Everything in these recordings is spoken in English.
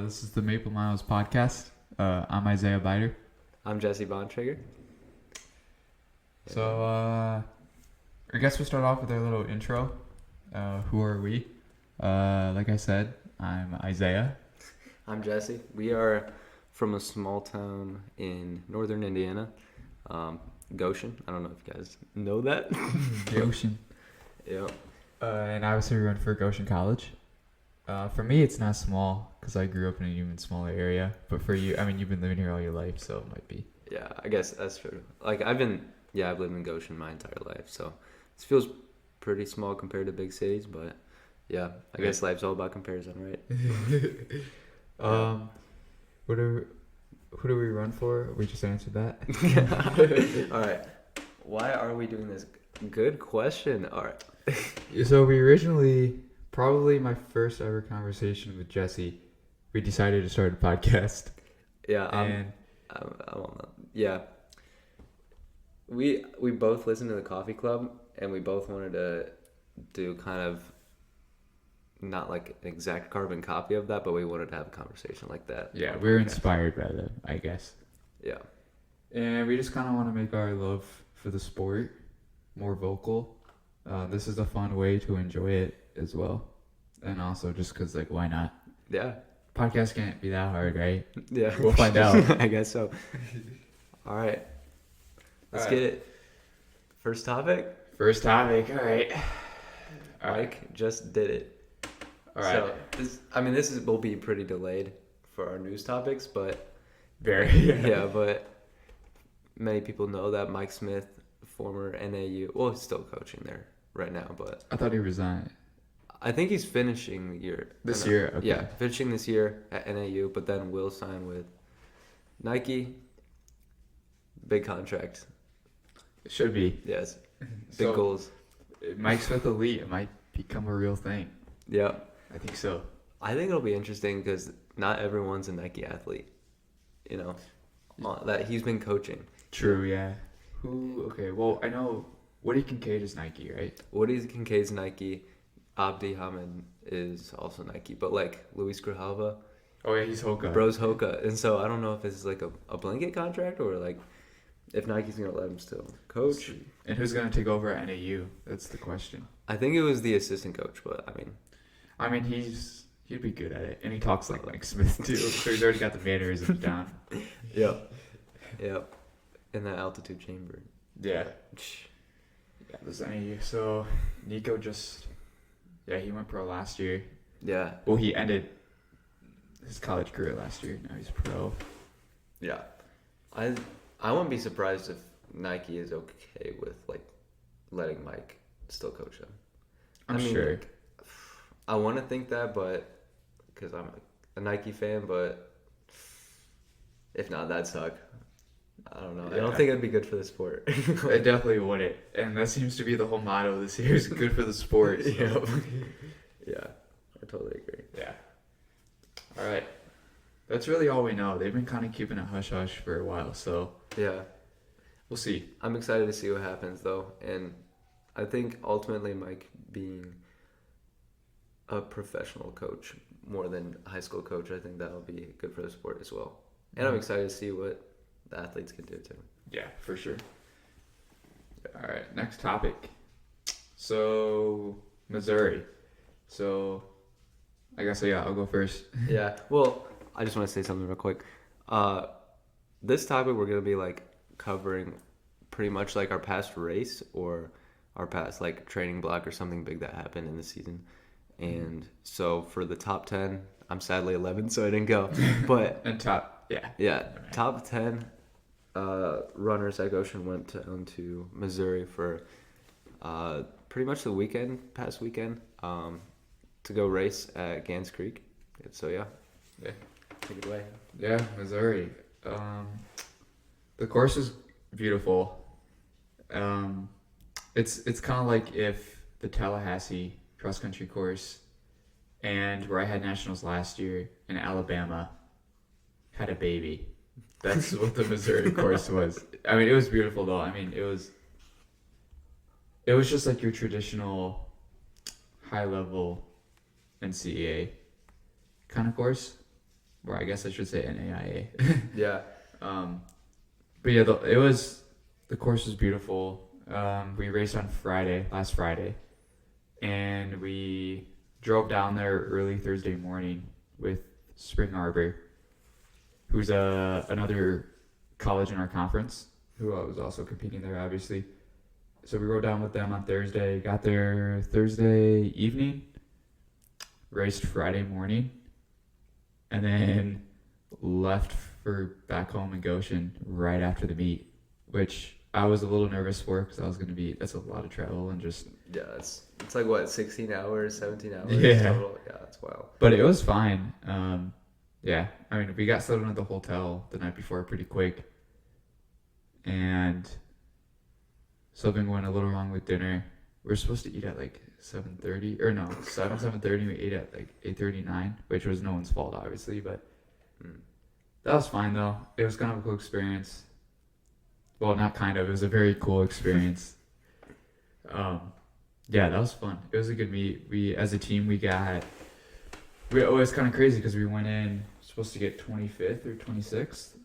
this is the Maple Miles podcast. I'm Isaiah Bider. I'm Jesse Bontrager. So, I guess we'll start off with our little intro. Who are we? Like I said, I'm Isaiah. I'm Jesse. We are from a small town in northern Indiana, Goshen. I don't know if you guys know that. Goshen. Yep. And obviously we run for Goshen College. For me, it's not small because I grew up in an even smaller area. But for you, I mean, you've been living here all your life, so it might be. Yeah, I guess that's true. Like I've lived in Goshen my entire life, so it feels pretty small compared to big cities. But yeah, I guess life's all about comparison, right? Who do we run for? We just answered that. All right. Why are we doing this? Good question. All right. So we originally, probably my first ever conversation with Jesse, we decided to start a podcast. Yeah. And yeah. We both listened to the Coffee Club, and we both wanted to do kind of not like an exact carbon copy of that, but we wanted to have a conversation like that. yeah, we were inspired by them, I guess. Yeah. And we just kind of want to make our love for the sport more vocal. This is a fun way to enjoy it as well. And also just because, like, why not? Yeah. Podcast can't be that hard, right? Yeah. We'll find out. I guess so. All right. Let's get it. First topic. First topic. All right. Mike just did it. All right. So this will be pretty delayed for our news topics, but Very. yeah, but many people know that Mike Smith, former NAU, well, he's still coaching there right now, but I thought he resigned. I think he's finishing the year. This year? Okay. Yeah, finishing this year at NAU, but then will sign with Nike. Big contract. It should be. Yes. Big goals. Mike Smith Elite, it might become a real thing. Yeah. I think so. I think it'll be interesting because not everyone's a Nike athlete, that he's been coaching. True, yeah. Okay, well, I know Woody Kincaid is Nike, right? Woody Kincaid's Nike. Abdi Hamid is also Nike. But, like, Luis Grijalva. Oh, yeah, he's Hoka. Bro's Hoka. And so I don't know if this is, like, a blanket contract or, like, if Nike's going to let him still coach. And who's going to take over at NAU? That's the question. I think it was the assistant coach, but, I mean, he'd be good at it. And he talks like Mike Smith, too. So he's already got the mannerisms down. Yep. In that altitude chamber. Yeah. Yeah, this NAU. So, Nico he went pro last year. Yeah. Well, he ended his college career last year. Now he's pro. Yeah. I wouldn't be surprised if Nike is okay with, like, letting Mike still coach them. I'm sure. Like, I want to think that, but because I'm a Nike fan, but if not, that'd suck. I don't know. Yeah. I don't think it'd be good for the sport. It definitely wouldn't. And that seems to be the whole motto this year is good for the sport. So. Yeah, I totally agree. Yeah. All right. That's really all we know. They've been kind of keeping it hush-hush for a while, so yeah, we'll see. I'm excited to see what happens, though. And I think ultimately Mike being a professional coach more than a high school coach, I think that'll be good for the sport as well. And I'm excited to see what the athletes can do too. Yeah, for sure. All right, next topic. So, Missouri. So, I guess, I'll go first. Yeah, well, I just want to say something real quick. This topic we're going to be like covering pretty much like our past race or our past like training block or something big that happened in the season. And so for the top 10, I'm sadly 11, so I didn't go. But and top 10 runners at Goshen went down to Missouri for pretty much the past weekend, to go race at Gans Creek. So yeah, take it away. Yeah, Missouri. The course is beautiful. It's kind of like if the Tallahassee cross country course and where I had nationals last year in Alabama had a baby. That's what the Missouri course was. I mean, it was beautiful though. I mean, it was just like your traditional high level NCAA kind of course. or I guess I should say NAIA. Yeah. But yeah, the course was beautiful. We raced on last Friday, and we drove down there early Thursday morning with Spring Arbor, who's another college in our conference, who was also competing there, obviously. So we rode down with them on Thursday, got there Thursday evening, raced Friday morning, and then left for back home in Goshen right after the meet, which I was a little nervous for because that's a lot of travel and just. Yeah, it's like what, 16 hours, 17 hours Yeah. total? Yeah, that's wild. But it was fine. Yeah, I mean, we got settled into the hotel the night before pretty quick, and something went a little wrong with dinner. We were supposed to eat at like 7:30, or no, 7:30. We ate at like 8:39, which was no one's fault, obviously, but that was fine though. It was kind of a cool experience. Well, not kind of. It was a very cool experience. Yeah, that was fun. It was a good meet. We, as a team, it was kind of crazy because we went in supposed to get 25th or 26th,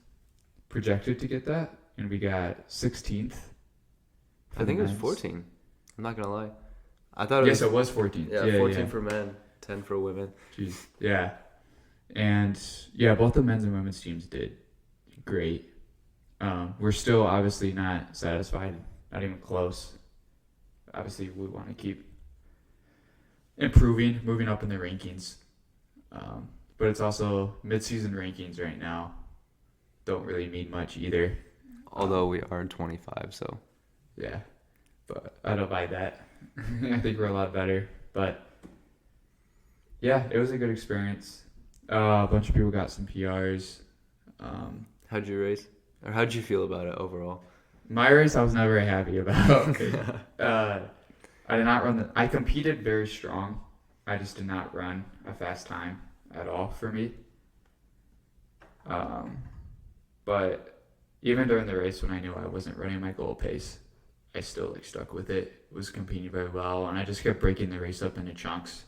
projected to get that, and we got 16th. I think it was 14. I'm not gonna lie. I thought Yes, it was 14. Yeah, 14 for men, 10 for women. Jeez. Yeah. And yeah, both the men's and women's teams did great. We're still obviously not satisfied, not even close. Obviously, we want to keep improving, moving up in the rankings. But it's also mid-season rankings right now. Don't really mean much either. Although we are 25, so. Yeah, but I don't buy that. I think we're a lot better. But yeah, it was a good experience. A bunch of people got some PRs. How'd you race? Or how'd you feel about it overall? My race, I was never very happy about. I did not run. I competed very strong. I just did not run a fast time at all for me. But even during the race, when I knew I wasn't running my goal pace, I still stuck with it. Was competing very well, and I just kept breaking the race up into chunks.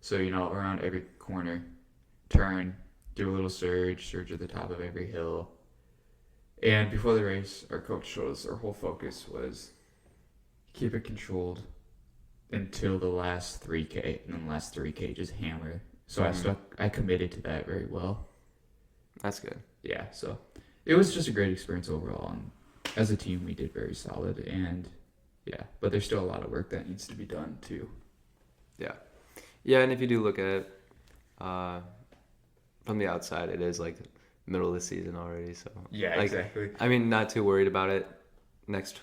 So around every corner, turn, do a little surge at the top of every hill. And before the race, our coach told us our whole focus was keep it controlled until the last 3K, and then the last 3K just hammer. So I committed to that very well. That's good. Yeah, so it was just a great experience overall. And as a team, we did very solid. And yeah, but there's still a lot of work that needs to be done too. Yeah. Yeah, and if you do look at it from the outside, it is like middle of the season already. So yeah, exactly. I mean, not too worried about it. Next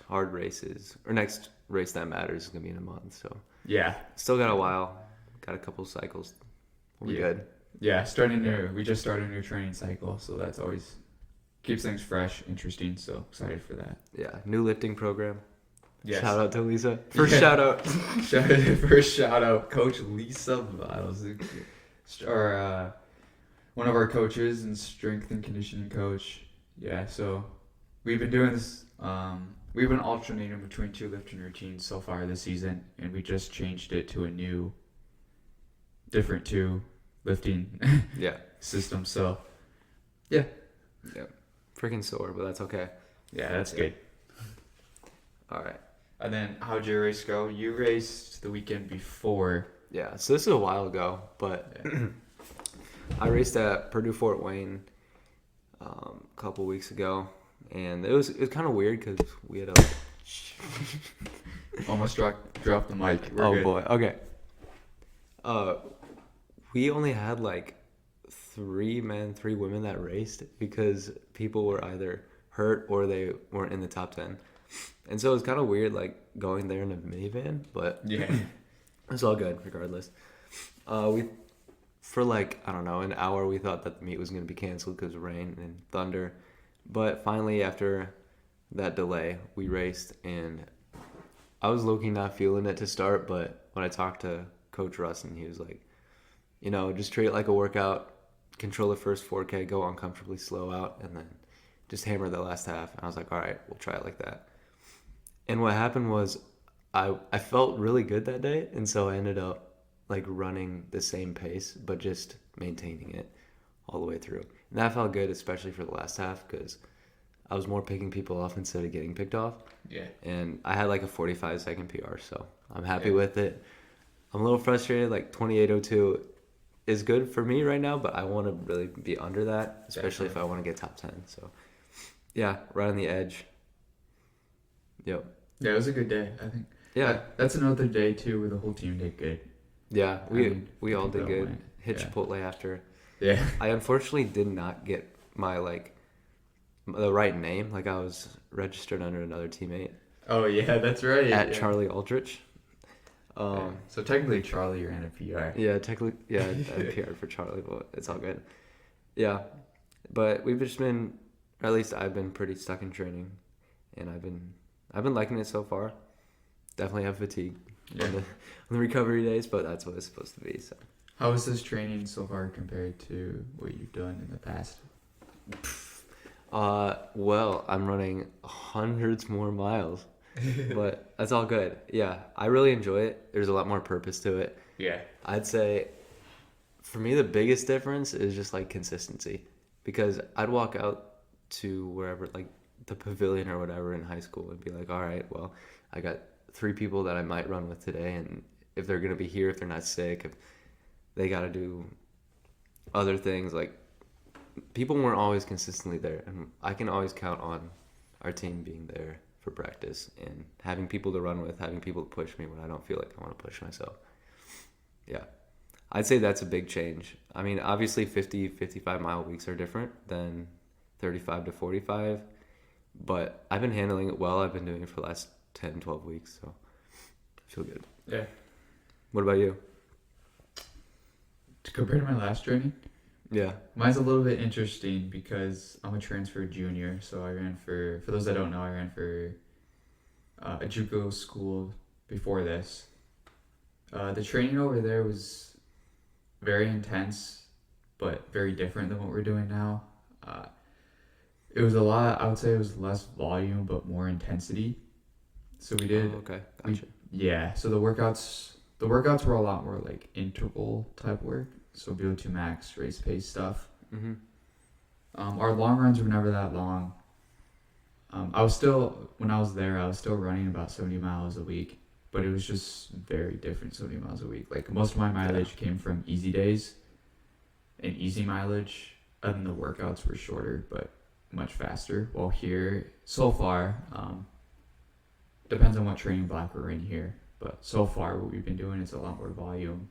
next race that matters is gonna be in a month. So yeah, still got a while. Got a couple cycles. We'll be good. Yeah, we just started a new training cycle, so that's always keeps things fresh, interesting. So excited for that. Yeah, new lifting program. Yes. Shout out to Lisa. First shout out. First shout out, Coach Lisa Biles, or one of our coaches and strength and conditioning coach. Yeah, so we've been doing this. We've been alternating between two lifting routines so far this season, and we just changed it to a different two lifting system. So yeah, freaking sore, but that's okay. Yeah, that's good. All right. And then how'd your race go? You raced the weekend before. Yeah, so this is a while ago, but I raced at Purdue Fort Wayne a couple weeks ago, and it was kind of weird because we had almost dropped the mic. We're good. Boy, okay. We only had like 3 men, 3 women that raced because people were either hurt or they weren't in the top 10. And so it was kind of weird, like, going there in a minivan, but yeah, it's all good regardless. For like, I don't know, an hour we thought that the meet was going to be canceled because of rain and thunder. But finally, after that delay, we raced, and I was low-key not feeling it to start, but when I talked to Coach Russ, and he was like, just treat it like a workout, control the first 4K, go uncomfortably slow out, and then just hammer the last half. And I was like, all right, we'll try it like that. And what happened was I felt really good that day, and so I ended up like running the same pace, but just maintaining it all the way through. And that felt good, especially for the last half, because I was more picking people off instead of getting picked off. Yeah. And I had like a 45-second PR, so I'm happy Yeah. with it. I'm a little frustrated. Like 28:02 is good for me right now, but I want to really be under that, especially if I want to get top 10. So yeah, right on the edge. Yep. Yeah, it was a good day, I think. Yeah. That's another day too where the whole team did good. Yeah, I mean, we all did people good. went. Hit Yeah. Chipotle after. Yeah. I unfortunately did not get my the right name. Like I was registered under another teammate Oh yeah, that's right. at yeah. Charlie Aldrich. Yeah. So technically, Charlie ran a PR. Yeah, technically, yeah, I PR'd for Charlie, but it's all good. Yeah, but we've just been, or at least I've been pretty stuck in training, and I've been liking it so far. Definitely have fatigue Yeah. on the recovery days, but that's what it's supposed to be. So. How is this training so far compared to what you've done in the past? Well, I'm running hundreds more miles, but that's all good. Yeah, I really enjoy it. There's a lot more purpose to it. Yeah. I'd say for me, the biggest difference is just like consistency, because I'd walk out to wherever, like the pavilion or whatever in high school, and be like, all right, well, I got 3 people that I might run with today, and if they're gonna be here, if they're not sick, if they got to do other things, like people weren't always consistently there, and I can always count on our team being there for practice and having people to run with, having people to push me when I don't feel like I want to push myself. Yeah, I'd say that's a big change. I mean, obviously 50, 55-mile weeks are different than 35 to 45, but I've been handling it well. I've been doing it for the last 10, 12 weeks, so I feel good. Yeah. What about you? Compared to my last training, Yeah. mine's a little bit interesting because I'm a transfer junior. So I ran for those that don't know, I ran for a JUCO school before this. The training over there was very intense, but very different than what we're doing now. It was a lot. I would say it was less volume, but more intensity. So we did. Oh, okay. Gotcha. Yeah. So the workouts were a lot more like interval type work. So VO2 max, race pace stuff. Mm-hmm. Our long runs were never that long. When I was there, I was still running about 70 miles a week, but it was just very different 70 miles a week. Like most of my mileage came from easy days and easy mileage, and the workouts were shorter, but much faster. While here, so far, depends on what training block we're in here, but so far what we've been doing is a lot more volume,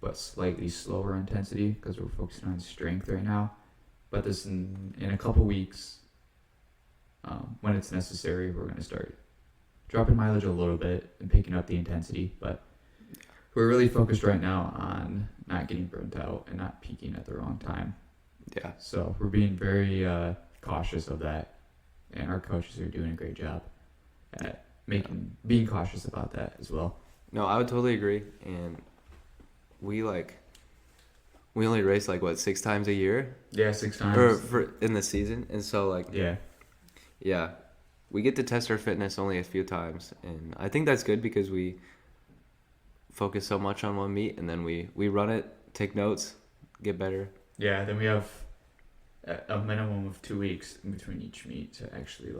but slightly slower intensity because we're focusing on strength right now. But this in a couple weeks, when it's necessary, we're going to start dropping mileage a little bit and picking up the intensity. But we're really focused right now on not getting burnt out and not peaking at the wrong time. Yeah. So we're being very cautious of that, and our coaches are doing a great job at being cautious about that as well. No, I would totally agree. And we only race 6 times a year, Yeah, 6 times. or for in the season, and so Yeah. we get to test our fitness only a few times, and I think that's good because we focus so much on one meet, and then we run it, take notes, get better. Yeah, then we have a minimum of 2 weeks in between each meet to actually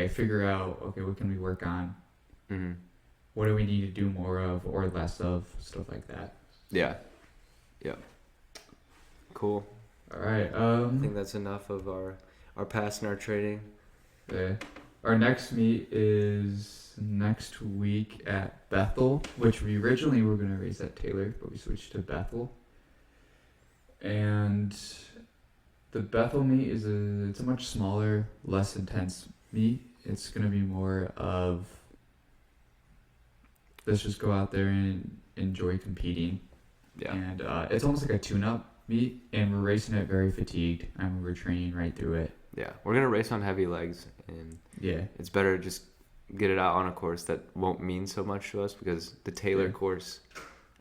figure out, what can we work on? Mm-hmm. What do we need to do more of or less of? Stuff like that. Yeah. Cool. All right. I think that's enough of our past and our training. Our next meet is next week at Bethel, which we originally were going to race at Taylor, but we switched to Bethel. And the Bethel meet it's a much smaller, less intense meet. It's going to be more of let's just go out there and enjoy competing. Yeah. And it's almost like a tune-up meet, and we're racing it very fatigued, and we're training right through it. Yeah. We're going to race on heavy legs, and Yeah. it's better to just get it out on a course that won't mean so much to us, because the Taylor Yeah. course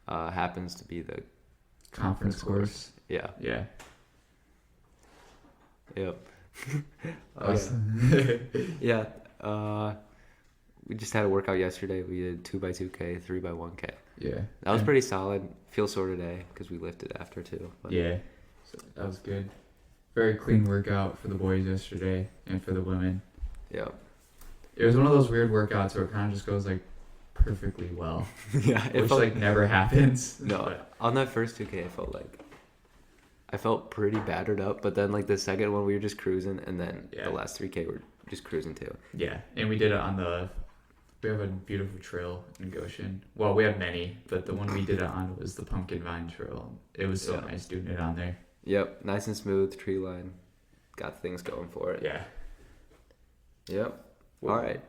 happens to be the Conference course. Yeah. Yeah. Yep. Awesome. Yeah. We just had a workout yesterday. We did 2x2K, 3x1K. Yeah. That was pretty solid. Feel sore today because we lifted after too. But Yeah. That was good. Very clean workout for the boys yesterday and for the women. Yeah. It was one of those weird workouts where it kind of just goes like perfectly well, Yeah. which like never happens. No, But, on that first 2K, I felt pretty battered up, but then like the second one we were just cruising, and then Yeah. the last 3K we're just cruising too. yeah, and we did it on the. We have a beautiful trail in Goshen. Well, we have many, but the one we did it on was the Pumpkin Vine Trail. It was so Yeah. nice doing it on there. Yep, nice and smooth tree line, got things going for it. Yeah. Yep. Well, All right.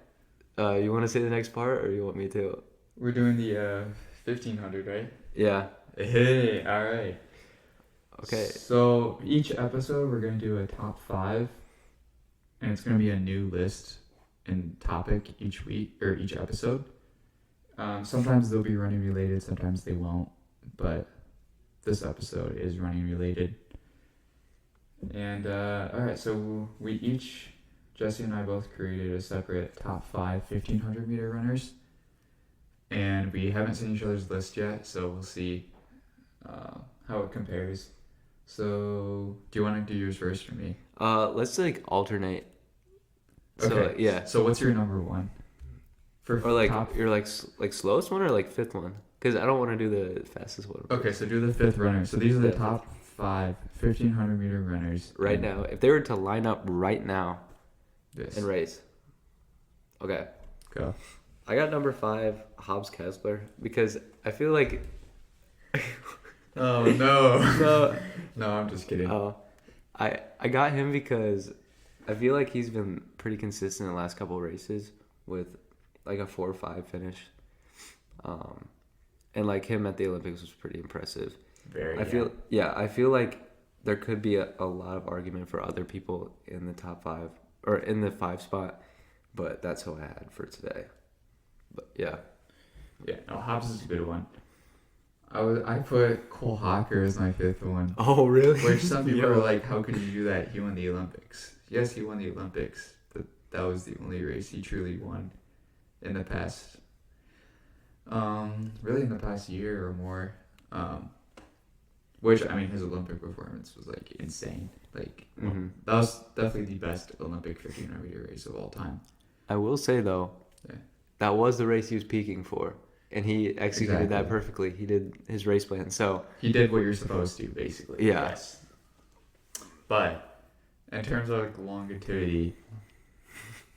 You want to say the next part, or you want me to? We're doing the 1500, right? Yeah. Hey, all right. Okay. So each episode we're gonna do a top 5, and it's gonna be a new list and topic each week or each episode. Sometimes they'll be running related, sometimes they won't. But this episode is running related. And all right, so we each, Jesse and I both created a separate top 5 1500 meter runners, and we haven't seen each other's list yet, so we'll see how it compares. So, do you want to do yours first or me? Let's like alternate. So Okay. yeah, So, what's your number one? For or like top. you're like slowest one or like fifth one, because I don't want to do the fastest one. Okay, so do the 5th runner. So these are the Yeah. top 5 1500 meter runners Right and now, if they were to line up right now This. and race. Okay. Go. I got number 5, Hobbs Kessler, because I feel like Oh no. no, No, I'm just kidding. I got him because I feel like he's been pretty consistent in the last couple of races with like a 4 or 5 finish. And like him at the Olympics was pretty impressive. Very. I feel like there could be a lot of argument for other people in the top 5 or in the 5 spot, but that's who I had for today. But yeah. Yeah. No, Hobbs is a good one. I put Cole Hawker as my 5th one. Oh really? Which some people Yo. are like, how could you do that? He won the Olympics. Yes, he won the Olympics, but that was the only race he truly won in the past. Really in the past year or more. Which I mean, his Olympic performance was like insane. Like Mhm. that was definitely the best Olympic 1500 meter race of all time. I will say though, Yeah. that was the race he was peaking for, and he executed that Exactly. perfectly. He did his race plan. So He did what you're supposed to, basically. Yeah. Yes. But in terms of like longevity,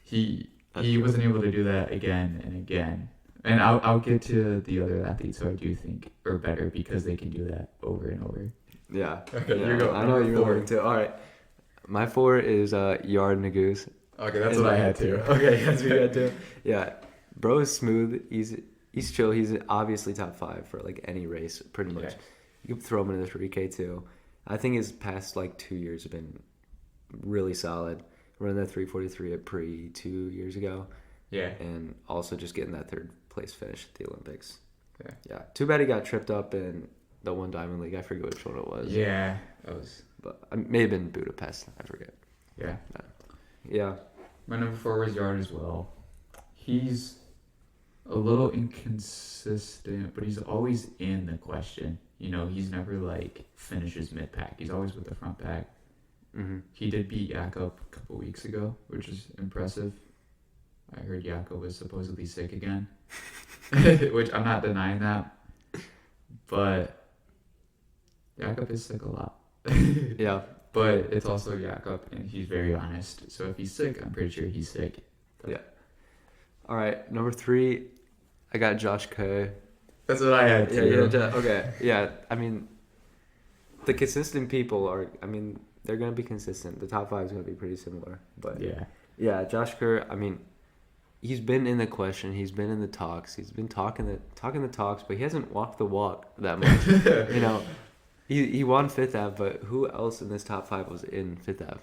he wasn't able to do that again and again. And I'll get to the other athletes who I do think are better because they can do that over and over. yeah. Okay, yeah, you go. I know Number you're 4. going to. All right. My 4 is Yard Naguse. Okay, that's And what I my- had too. Okay, that's what you had too. Yeah, bro is smooth. He's chill. He's obviously top 5 for like any race, pretty much. Yeah. You can throw him in the 3K too. I think his past like 2 years have been really solid. Running that 3:43 at Pre 2 years ago, Yeah. and also just getting that 3rd place finish at the Olympics. Yeah. Yeah. Too bad he got tripped up in the one Diamond League. I forget which one it was. Yeah. That was. But it may have been Budapest. I forget. Yeah. Yeah. My number 4 was Yard as well. He's a little inconsistent, but he's always in the question. You know, he's never like finishes mid pack. He's always with the front pack. Mm-hmm. He did beat Jakob a couple weeks ago, which is impressive. I heard Jakob was supposedly sick again, which I'm not denying that, but Jakob is sick a lot. Yeah. But it's also Jakob, and he's very honest. So if he's sick, I'm pretty sure he's sick. All right. Number 3, I got Josh Kerr. That's what I had too. Okay. Yeah. I mean, the consistent people are. I mean, they're gonna be consistent. The top 5 is gonna be pretty similar. But Yeah. Josh Kerr. I mean, he's been in the question. He's been in the talks. He's been talking the talks, but he hasn't walked the walk that much. You know, he won Fifth Ave, but who else in this top 5 was in Fifth Ave?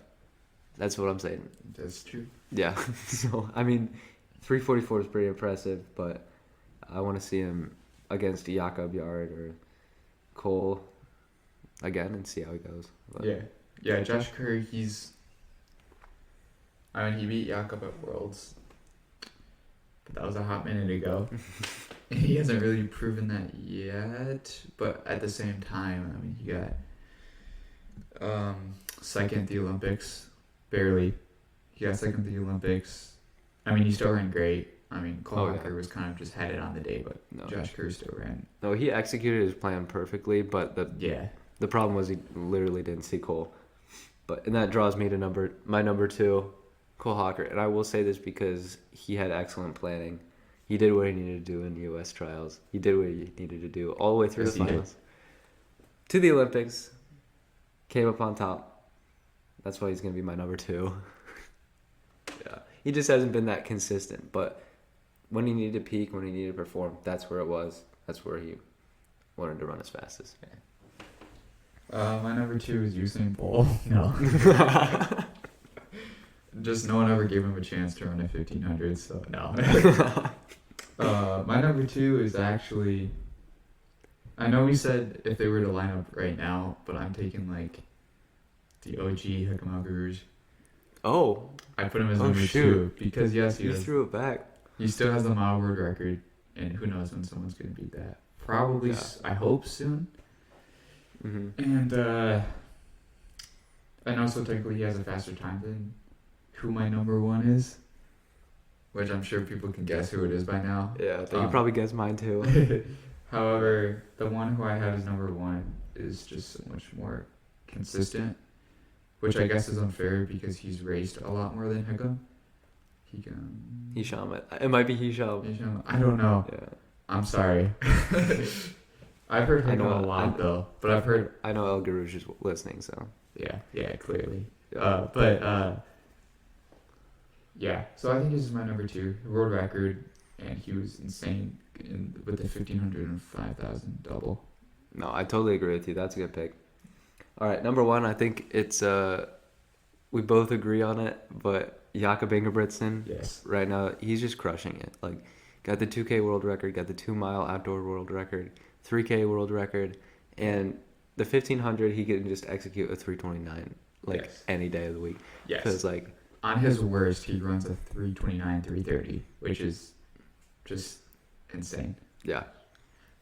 That's what I'm saying. That's true. Yeah. So I mean, 3:44 is pretty impressive, but I want to see him against Jakob Yard or Cole again and see how he goes. But, Yeah, Josh Kerr, I mean, he beat Jakob at Worlds, but that was a hot minute ago. He hasn't really proven that yet, but at the same time, I mean, he got Second at the Olympics, barely. He got second at the Olympics. I mean, he still ran great. I mean, Cole Hocker was kind of just headed on the day, but Josh Kerr still ran. No, he executed his plan perfectly, but the problem was he literally didn't see Cole. And that draws me to my number 2, Cole Hocker. And I will say this because he had excellent planning. He did what he needed to do in the U.S. trials. He did what he needed to do all the way through the finals. To the Olympics. Came up on top. That's why he's going to be my number 2. Yeah. He just hasn't been that consistent. But when he needed to peak, when he needed to perform, that's where it was. That's where he wanted to run as fastest. My number 2 is Usain Bolt. No. Just no one ever gave him a chance to run a 1500, so no. My number 2 is actually, I know we said if they were to line up right now, but I'm taking like the OG Hekima Guru. Oh. I put him as number 2 because yes, he threw it back. He still has the mile world record, and who knows when someone's going to beat that. Probably, I hope soon. Mm-hmm. And I know so technically he has a faster time than who my number 1 is, which I'm sure people can guess who it is by now. Yeah, they can probably guess mine too. However, the one who I have as number 1 is just so much more consistent, which I guess is unfair because he's raced a lot more than Hickham. Hisham. It might be Hisham. I don't know. Yeah. I'm sorry. I've heard Hickham a lot though, but I've heard. I know El Garouche is listening, so. Yeah, clearly. Yeah. Yeah. So I think this is my number 2 world record, and he was insane with the 1500 and 5000 double. No, I totally agree with you. That's a good pick. All right, number 1. I think it's we both agree on it, but Jakob Ingebrigtsen. Yes. Right now, he's just crushing it. Like, got the 2K world record, got the 2-mile outdoor world record, 3K world record, and the 1500 he can just execute a 329 any day of the week. Yes. Because on his worst, he runs a 329, 330, which is just insane. Yeah.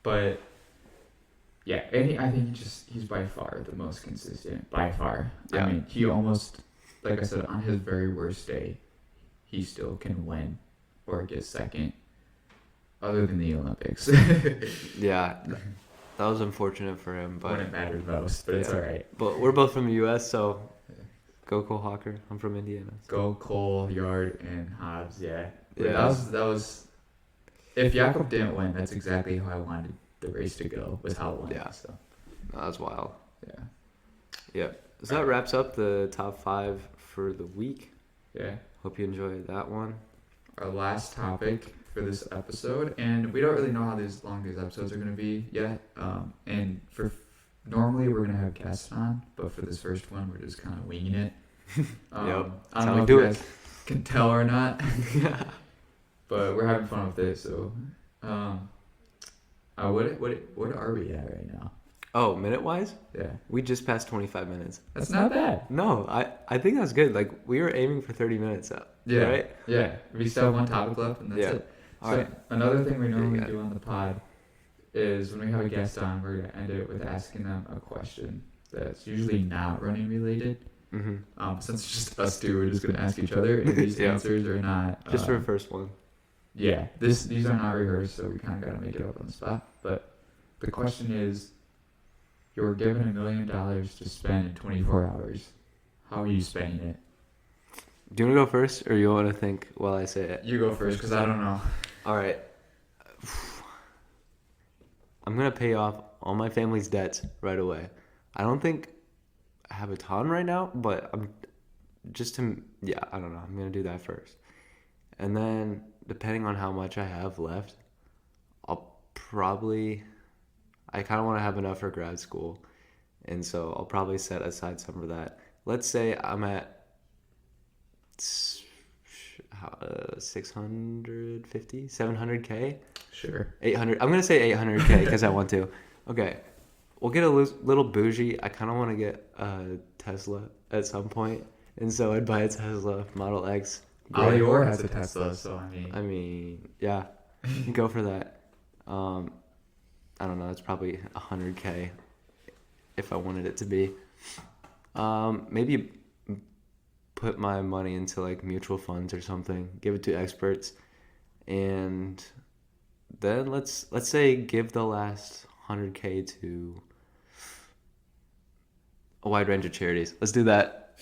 But yeah, and I think he's by far the most consistent. By far. Yeah. I mean, he almost, like I said, on his very worst day, he still can win or get second, other than the Olympics. Yeah. That was unfortunate for him, but when it mattered most, but it's all right. But we're both from the U.S., so go Cole Hocker. I'm from Indiana. So. Go Cole, Yard, and Hobbs. Yeah. Yeah. That was. If Jakob didn't win, that's exactly how I wanted the race to go. Was how it went. Yeah. So. That was wild. Yeah. Yep. So that wraps up the top 5 for the week. Yeah. Hope you enjoyed that one. Our last topic for this episode, and we don't really know how long these episodes are going to be yet. And normally we're going to have guests on, but for this first one, we're just kind of winging it. Yep. I don't That's know how we if do you it. guys can tell or not, but we're having fun with it. So, what are we at right now? Oh, minute-wise? Yeah, We just passed 25 minutes. that's not bad. No, I think that's good. Like, we were aiming for 30 minutes up. Yeah, Right? yeah. We still have one topic left, and that's Yeah. it. All So right. another thing we normally got it. do on the pod is when we have a guest on, we're gonna end it with asking them a question that's usually not running related. Mm-hmm. Since it's just us two, we're just gonna ask each other, and these Yeah. answers are not Just for the first one. yeah. These are not rehearsed, so we kind of gotta make it up on the spot. But the question is, you're given $1 million to spend in 24 hours. How are you spending it? Do you want to go first, or you want to think while I say it? You go first, because I don't know. All right. I'm going to pay off all my family's debts right away. I don't think I have a ton right now, but I don't know. I'm going to do that first. And then, depending on how much I have left, I kind of want to have enough for grad school. And so I'll probably set aside some for that. Let's say I'm at 650, 700K? Sure. 800. I'm going to say 800K because I want to. Okay. We'll get a little bougie. I kind of want to get a Tesla at some point. And so I'd buy a Tesla Model X. Alior has a Tesla, so I mean, yeah. Go for that. I don't know. It's probably 100K if I wanted it to be. Maybe put my money into like mutual funds or something. Give it to experts, and then let's say give the last 100K to a wide range of charities. Let's do that.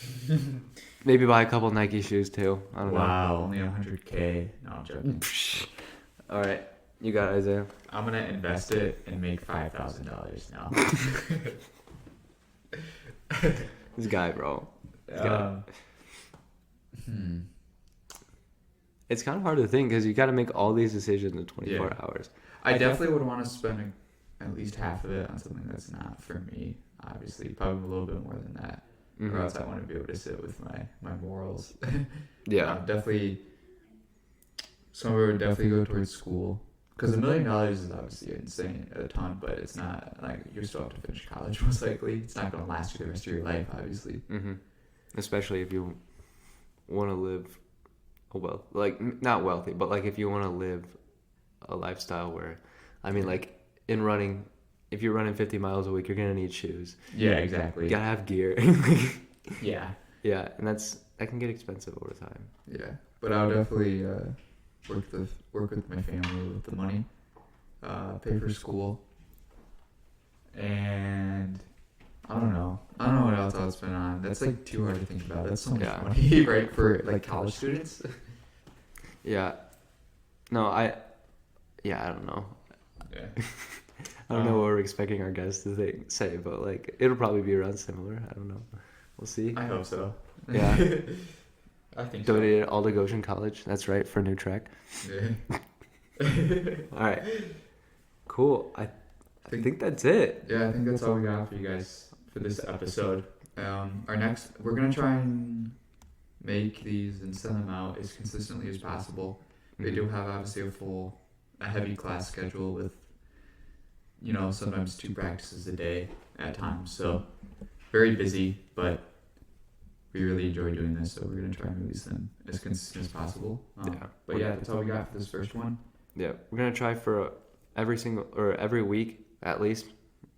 Maybe buy a couple Nike shoes too. I don't Wow, only 100K. No, I'm joking. know. All right, you got it, Isaiah. I'm gonna invest it and make $5,000 now. This guy, bro. guy. Hmm. It's kind of hard to think because you got to make all these decisions in 24 Yeah. hours. I definitely would want to spend at least half of it on something that's not for me. Obviously, probably a little bit more than that, Mhm. or else I want to be able to sit with my morals. Yeah. Definitely. Somewhere would definitely go towards school, because $1 million is obviously insane, a ton, but it's not like you still have to finish college most likely. It's not going to last you the rest of your life, obviously. Mm-hmm. Especially if you want to live not wealthy, but like if you want to live a lifestyle where, I mean, like in running, if you're running 50 miles a week, you're gonna need shoes. Yeah, exactly. You gotta have gear. Yeah, Yeah, and that can get expensive over time. yeah. But I'll definitely work with my family with the money, pay for school, and I don't know what else I'll spend on. That's like too hard to think about. That's so much Yeah. money, right? For like college students. Yeah. No, I don't know. Yeah. I don't know what we're expecting our guests to say, but like it'll probably be around similar. I don't know. We'll see. I hope so. Yeah. I think Donated all to Goshen College. That's right, for a new track. so. Yeah. All right. Cool. I think that's it. Yeah, I think that's all we got for you guys for this episode. We're gonna try and make these and send them out as consistently as possible. They do have obviously a heavy class schedule with, sometimes 2 practices a day at times. So very busy, but we really enjoy doing this. So we're gonna try and release them as consistent as possible. But yeah, that's all we got for this first one. Yeah, we're gonna try for every week at least.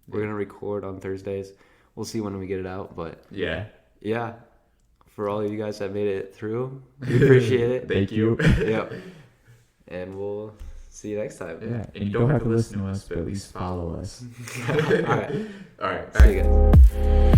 We're gonna record on Thursdays. We'll see when we get it out, but Yeah. yeah, for all of you guys that made it through, we appreciate it. Thank you. Yep. And we'll see you next time. Yeah, and you don't have to listen to us, but at least follow us. All right. All right. See you guys.